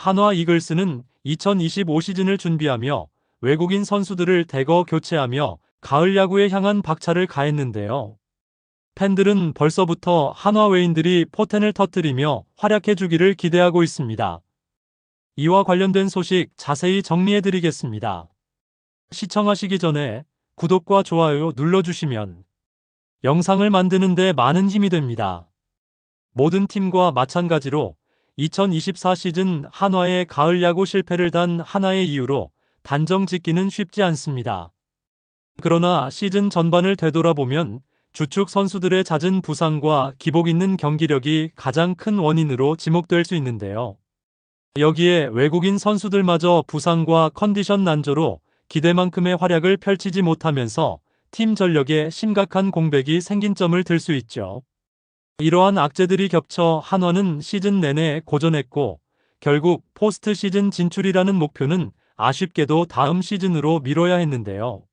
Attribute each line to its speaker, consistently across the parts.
Speaker 1: 한화 이글스는 2025 시즌을 준비하며 외국인 선수들을 대거 교체하며 가을 야구에 향한 박차를 가했는데요. 팬들은 벌써부터 한화 외인들이 포텐을 터뜨리며 활약해주기를 기대하고 있습니다. 이와 관련된 소식 자세히 정리해드리겠습니다. 시청하시기 전에 구독과 좋아요 눌러주시면 영상을 만드는 데 많은 힘이 됩니다. 모든 팀과 마찬가지로 2024 시즌 한화의 가을 야구 실패를 단 하나의 이유로 단정 짓기는 쉽지 않습니다. 그러나 시즌 전반을 되돌아보면 주축 선수들의 잦은 부상과 기복 있는 경기력이 가장 큰 원인으로 지목될 수 있는데요. 여기에 외국인 선수들마저 부상과 컨디션 난조로 기대만큼의 활약을 펼치지 못하면서 팀 전력에 심각한 공백이 생긴 점을 들 수 있죠. 이러한 악재들이 겹쳐 한화는 시즌 내내 고전했고 결국 포스트 시즌 진출이라는 목표는 아쉽게도 다음 시즌으로 미뤄야 했는데요.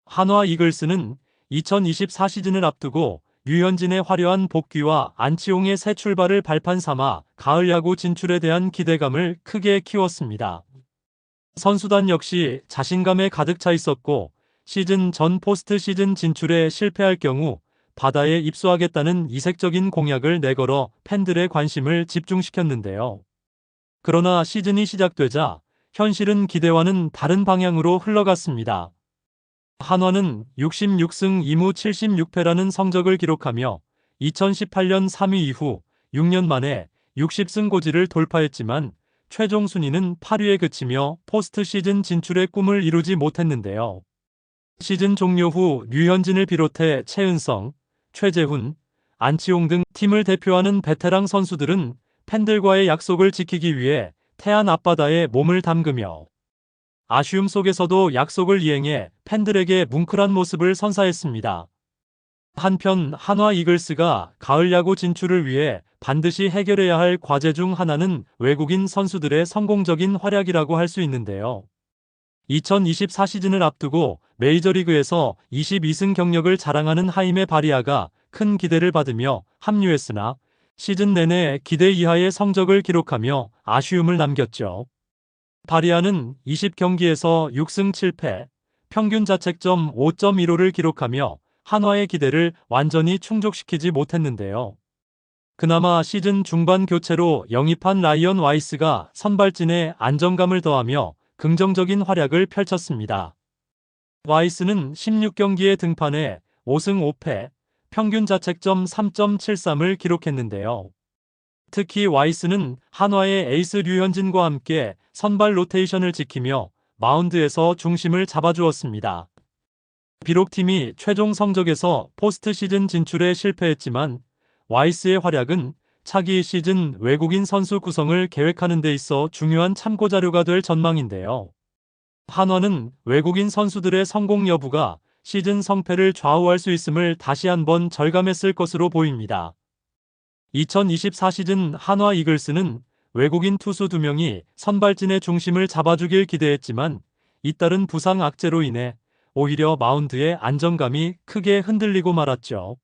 Speaker 1: 한화 이글스는 2024 시즌을 앞두고 류현진의 화려한 복귀와 안치홍의 새 출발을 발판 삼아 가을 야구 진출에 대한 기대감을 크게 키웠습니다. 선수단 역시 자신감에 가득 차 있었고 시즌 전 포스트 시즌 진출에 실패할 경우 바다에 입소하겠다는 이색적인 공약을 내걸어 팬들의 관심을 집중시켰는데요. 그러나 시즌이 시작되자 현실은 기대와는 다른 방향으로 흘러갔습니다. 한화는 66승 2무 76패라는 성적을 기록하며 2018년 3위 이후 6년 만에 60승 고지를 돌파했지만 최종 순위는 8위에 그치며 포스트 시즌 진출의 꿈을 이루지 못했는데요. 시즌 종료 후 류현진을 비롯해 최은성, 최재훈, 안치홍 등 팀을 대표하는 베테랑 선수들은 팬들과의 약속을 지키기 위해 태안 앞바다에 몸을 담그며 아쉬움 속에서도 약속을 이행해 팬들에게 뭉클한 모습을 선사했습니다. 한편 한화 이글스가 가을 야구 진출을 위해 반드시 해결해야 할 과제 중 하나는 외국인 선수들의 성공적인 활약이라고 할 수 있는데요. 2024 시즌을 앞두고 메이저리그에서 22승 경력을 자랑하는 하임의 바리아가 큰 기대를 받으며 합류했으나 시즌 내내 기대 이하의 성적을 기록하며 아쉬움을 남겼죠. 바리아는 20경기에서 6승 7패, 평균 자책점 5.15를 기록하며 한화의 기대를 완전히 충족시키지 못했는데요. 그나마 시즌 중반 교체로 영입한 라이언 와이스가 선발진에 안정감을 더하며 긍정적인 활약을 펼쳤습니다. 와이스는 16경기에 등판해 5승 5패, 평균 자책점 3.73을 기록했는데요. 특히 와이스는 한화의 에이스 류현진과 함께 선발 로테이션을 지키며 마운드에서 중심을 잡아주었습니다. 비록 팀이 최종 성적에서 포스트 시즌 진출에 실패했지만 와이스의 활약은 차기 시즌 외국인 선수 구성을 계획하는 데 있어 중요한 참고자료가 될 전망인데요. 한화는 외국인 선수들의 성공 여부가 시즌 성패를 좌우할 수 있음을 다시 한번 절감했을 것으로 보입니다. 2024 시즌 한화 이글스는 외국인 투수 2명이 선발진의 중심을 잡아주길 기대했지만 잇따른 부상 악재로 인해 오히려 마운드의 안정감이 크게 흔들리고 말았죠.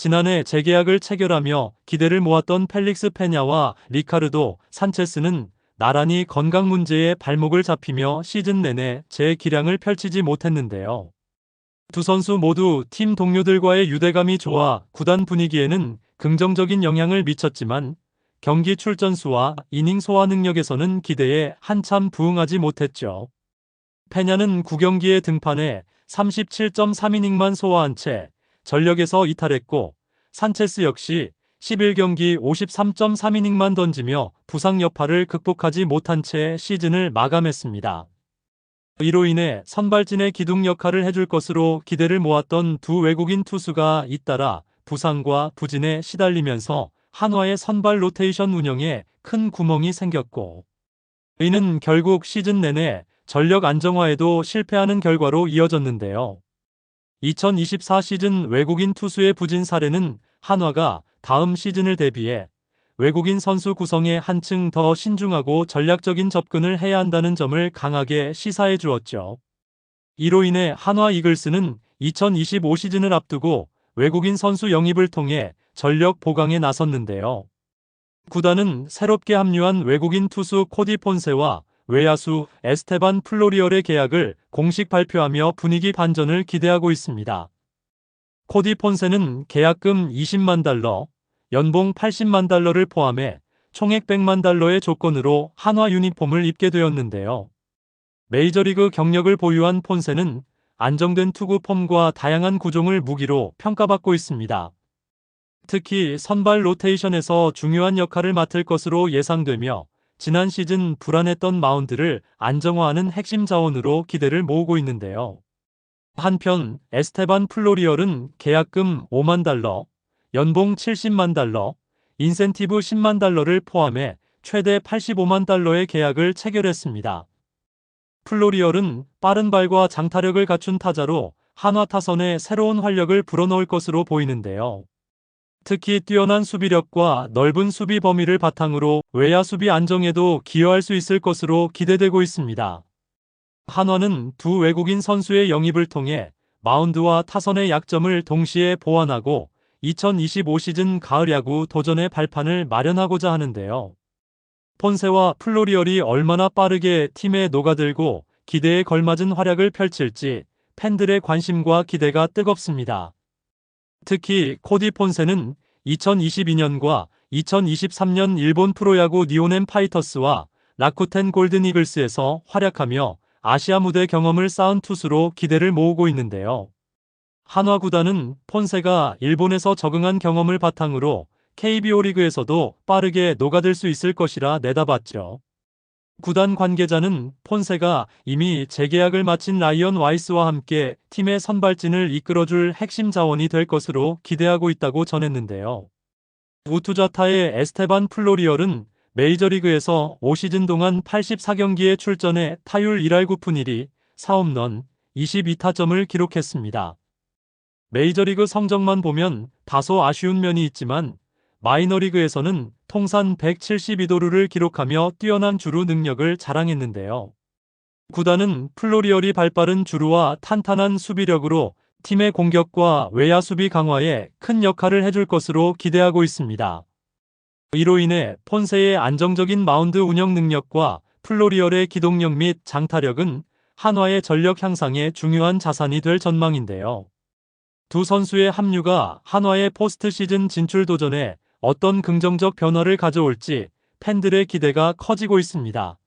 Speaker 1: 지난해 재계약을 체결하며 기대를 모았던 펠릭스 페냐와 리카르도 산체스는 나란히 건강 문제에 발목을 잡히며 시즌 내내 재기량을 펼치지 못했는데요. 두 선수 모두 팀 동료들과의 유대감이 좋아 구단 분위기에는 긍정적인 영향을 미쳤지만 경기 출전 수와 이닝 소화 능력에서는 기대에 한참 부응하지 못했죠. 페냐는 9경기에 등판해 37.3이닝만 소화한 채 전력에서 이탈했고 산체스 역시 11경기 53.3이닝만 던지며 부상 여파를 극복하지 못한 채 시즌을 마감했습니다. 이로 인해 선발진의 기둥 역할을 해줄 것으로 기대를 모았던 두 외국인 투수가 잇따라 부상과 부진에 시달리면서 한화의 선발 로테이션 운영에 큰 구멍이 생겼고 이는 결국 시즌 내내 전력 안정화에도 실패하는 결과로 이어졌는데요. 2024 시즌 외국인 투수의 부진 사례는 한화가 다음 시즌을 대비해 외국인 선수 구성에 한층 더 신중하고 전략적인 접근을 해야 한다는 점을 강하게 시사해 주었죠. 이로 인해 한화 이글스는 2025 시즌을 앞두고 외국인 선수 영입을 통해 전력 보강에 나섰는데요. 구단은 새롭게 합류한 외국인 투수 코디 폰세와 외야수 에스테반 플로리얼의 계약을 공식 발표하며 분위기 반전을 기대하고 있습니다. 코디 폰세는 계약금 20만 달러, 연봉 80만 달러를 포함해 총액 100만 달러의 조건으로 한화 유니폼을 입게 되었는데요. 메이저리그 경력을 보유한 폰세는 안정된 투구 폼과 다양한 구종을 무기로 평가받고 있습니다. 특히 선발 로테이션에서 중요한 역할을 맡을 것으로 예상되며 지난 시즌 불안했던 마운드를 안정화하는 핵심 자원으로 기대를 모으고 있는데요. 한편 에스테반 플로리얼은 계약금 5만 달러, 연봉 70만 달러, 인센티브 10만 달러를 포함해 최대 85만 달러의 계약을 체결했습니다. 플로리얼은 빠른 발과 장타력을 갖춘 타자로 한화 타선에 새로운 활력을 불어넣을 것으로 보이는데요. 특히 뛰어난 수비력과 넓은 수비 범위를 바탕으로 외야 수비 안정에도 기여할 수 있을 것으로 기대되고 있습니다. 한화는 두 외국인 선수의 영입을 통해 마운드와 타선의 약점을 동시에 보완하고 2025 시즌 가을 야구 도전의 발판을 마련하고자 하는데요. 폰세와 플로리얼이 얼마나 빠르게 팀에 녹아들고 기대에 걸맞은 활약을 펼칠지 팬들의 관심과 기대가 뜨겁습니다. 특히 코디 폰세는 2022년과 2023년 일본 프로야구 니오넨 파이터스와 라쿠텐 골든 이글스에서 활약하며 아시아 무대 경험을 쌓은 투수로 기대를 모으고 있는데요. 한화 구단은 폰세가 일본에서 적응한 경험을 바탕으로 KBO 리그에서도 빠르게 녹아들 수 있을 것이라 내다봤죠. 구단 관계자는 폰세가 이미 재계약을 마친 라이언 와이스와 함께 팀의 선발진을 이끌어줄 핵심 자원이 될 것으로 기대하고 있다고 전했는데요. 우투자타의 에스테반 플로리얼은 메이저리그에서 5시즌 동안 84경기에 출전해 타율 1할 9푼 1리, 4홈런, 22타점을 기록했습니다. 메이저리그 성적만 보면 다소 아쉬운 면이 있지만 마이너리그에서는 통산 172도루를 기록하며 뛰어난 주루 능력을 자랑했는데요. 구단은 플로리얼이 발빠른 주루와 탄탄한 수비력으로 팀의 공격과 외야 수비 강화에 큰 역할을 해줄 것으로 기대하고 있습니다. 이로 인해 폰세의 안정적인 마운드 운영 능력과 플로리얼의 기동력 및 장타력은 한화의 전력 향상에 중요한 자산이 될 전망인데요. 두 선수의 합류가 한화의 포스트 시즌 진출 도전에 어떤 긍정적 변화를 가져올지 팬들의 기대가 커지고 있습니다.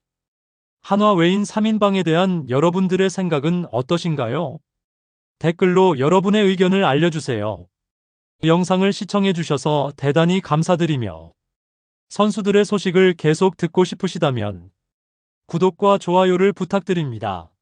Speaker 1: 한화 외인 3인방에 대한 여러분들의 생각은 어떠신가요? 댓글로 여러분의 의견을 알려주세요. 영상을 시청해주셔서 대단히 감사드리며 선수들의 소식을 계속 듣고 싶으시다면 구독과 좋아요를 부탁드립니다.